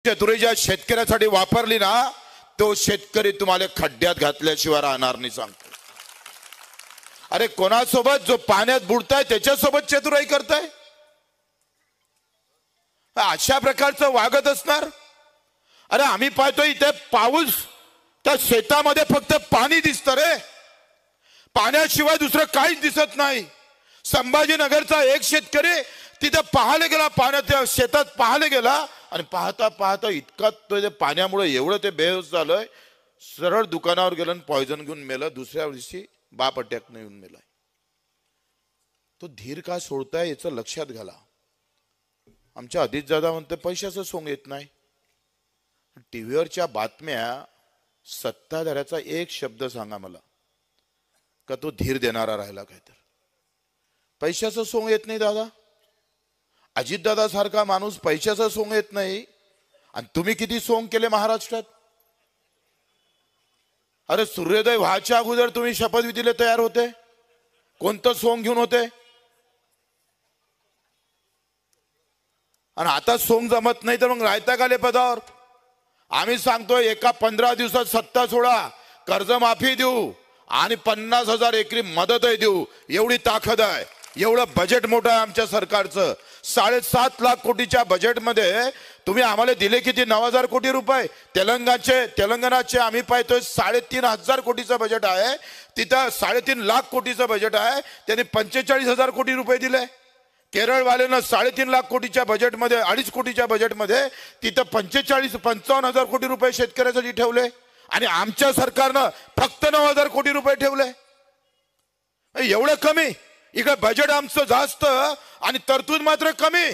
चतुरी ज्या शेतकऱ्यासाठी वापरली ना, तो शेतकरी तुम्हाला खड्ड्यात घातल्याशिवाय राहणार नाही सांगतो. अरे कोणासोबत जो पाण्यात बुडताय त्याच्यासोबत चतुराई करताय, अशा प्रकारचं वागत असणार. अरे आम्ही पाहतोय इथे पाऊस, त्या शेतामध्ये फक्त पाणी दिसतं रे, पाण्याशिवाय दुसरं काहीच दिसत नाही. संभाजीनगरचा एक शेतकरी तिथे पाहायला गेला, पाण्याच्या शेतात पाहायला गेला आणि पाहता पाहता इतका तो पाण्यामुळे एवढं ते बेहोश झालंय, सरळ दुकानावर गेलं आणि पॉइझन घेऊन मेलं. दुसऱ्या दिवशी बाप अटॅकने येऊन मेलाय. तो धीर का सोडताय याचं लक्षात घाला. आमच्या अजित दादा म्हणते पैशाचं सोंग येत नाही. टीव्हीवरच्या बातम्या, सत्ताधाऱ्याचा एक शब्द सांगा मला का तो धीर देणारा राहिला काय. तर पैशाचं सोंग येत नाही दादा. अजितदादा सारखा माणूस पैशाचं सोंग येत नाही. आणि तुम्ही किती सोंग केले महाराष्ट्रात. अरे सूर्योदय व्हायच्या अगोदर तुम्ही शपथविधीला तयार होते, कोणतं सोंग घेऊन होते. आणि आता सोंग जमत नाही तर मग राहता का पदावर. आम्ही सांगतोय एका 15 दिवसात सत्ता सोडा, कर्जमाफी देऊ आणि 50,000 एकरी मदतही देऊ. एवढी ताकद आहे, एवढं बजेट मोठं आहे आमच्या सरकारचं. 7.5 लाख कोटीच्या बजेटमध्ये तुम्ही आम्हाला दिले किती, 9,000 कोटी रुपये. तेलंगणाचे आम्ही पाहतोय 3,500 कोटीचं बजेट आहे, तिथं 3.5 लाख कोटीचं बजेट आहे, त्यांनी 45,000 कोटी रुपये दिले. केरळवाल्यांना 3.5 लाख कोटीच्या बजेटमध्ये, 2.5 कोटीच्या बजेटमध्ये तिथं 55,000 कोटी रुपये शेतकऱ्यासाठी ठेवले. आणि आमच्या सरकारनं फक्त 9,000 कोटी रुपये ठेवले. एवढं कमी. इकडे बजेट आमचं जास्त आणि तरतूद मात्र कमी.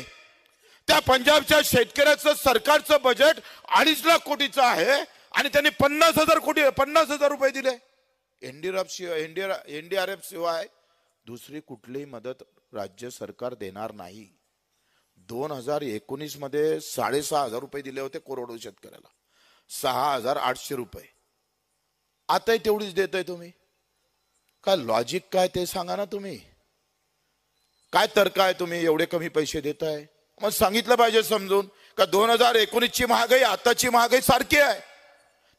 त्या पंजाबच्या शेतकऱ्याचं सरकारचं बजेट 2.5 लाख कोटीचं आहे आणि त्यांनी 50,000 रुपये दिले. NDRF शिवाय दुसरी कुठलीही मदत राज्य सरकार देणार नाही. 2019 मध्ये 6,500 रुपये दिले होते कोरडो शेतकऱ्याला, 6,800 रुपये. आताही तेवढीच देताय तुम्ही. काय लॉजिक काय ते सांगा ना तुम्ही. काय तर्क आहे तुम्ही एवढे कमी पैसे देताय. मग सांगितलं पाहिजे समजून का 2019 ची महागाई आताची महागाई सारखी आहे.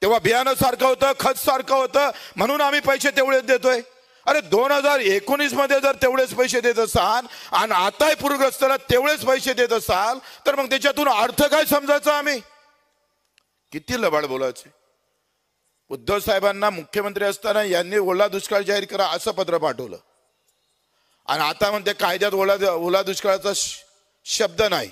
तेव्हा बियाणं सारखं होतं, खत सारखं होतं, म्हणून आम्ही पैसे तेवढेच देतोय. अरे 2019 मध्ये जर तेवढेच पैसे देत असाल आणि आताही पूरग्रस्ताला तेवढेच पैसे देत असाल तर मग त्याच्यातून अर्थ काय समजायचा. आम्ही किती लबाड बोलायचे. उद्धव साहेबांना मुख्यमंत्री असताना यांनी ओला दुष्काळ जाहीर करा असं पत्र पाठवलं आणि आता म्हणते कायद्यात ओला दुष्काळाचा शब्द नाही.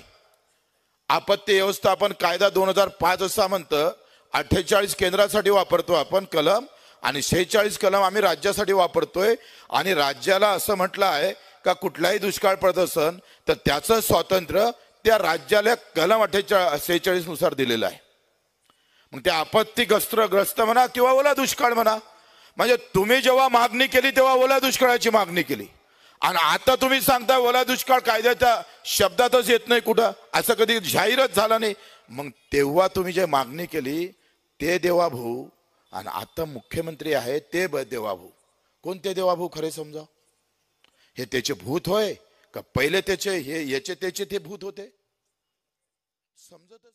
आपत्ती व्यवस्थापन कायदा 2005 असा म्हणतं. 48 केंद्रासाठी वापरतो आपण कलम आणि 46 कलम आम्ही राज्यासाठी वापरतोय. आणि राज्याला असं म्हटलं आहे का कुठलाही दुष्काळ पडत असेल तर त्याचं स्वातंत्र्य त्या राज्याला कलम 46 नुसार दिलेलं आहे. मग ते आपत्तीग्रस्त म्हणा किंवा ओला दुष्काळ म्हणा, म्हणजे तुम्ही जेव्हा मागणी केली तेव्हा ओला दुष्काळाची मागणी केली आणि आता तुम्ही सांगता ओला दुष्काळ कायद्याच्या शब्दातच येत नाही कुठं, असं कधी जाहीरच झालं नाही. मग तेव्हा तुम्ही जे मागणी केली ते देवाभाऊ आणि आता मुख्यमंत्री आहे ते देवाभाऊ. कोणते देवाभाऊ खरे समजा. हे त्याचे भूत होय का पहिले त्याचे हे याचे त्याचे ते भूत होते समजतच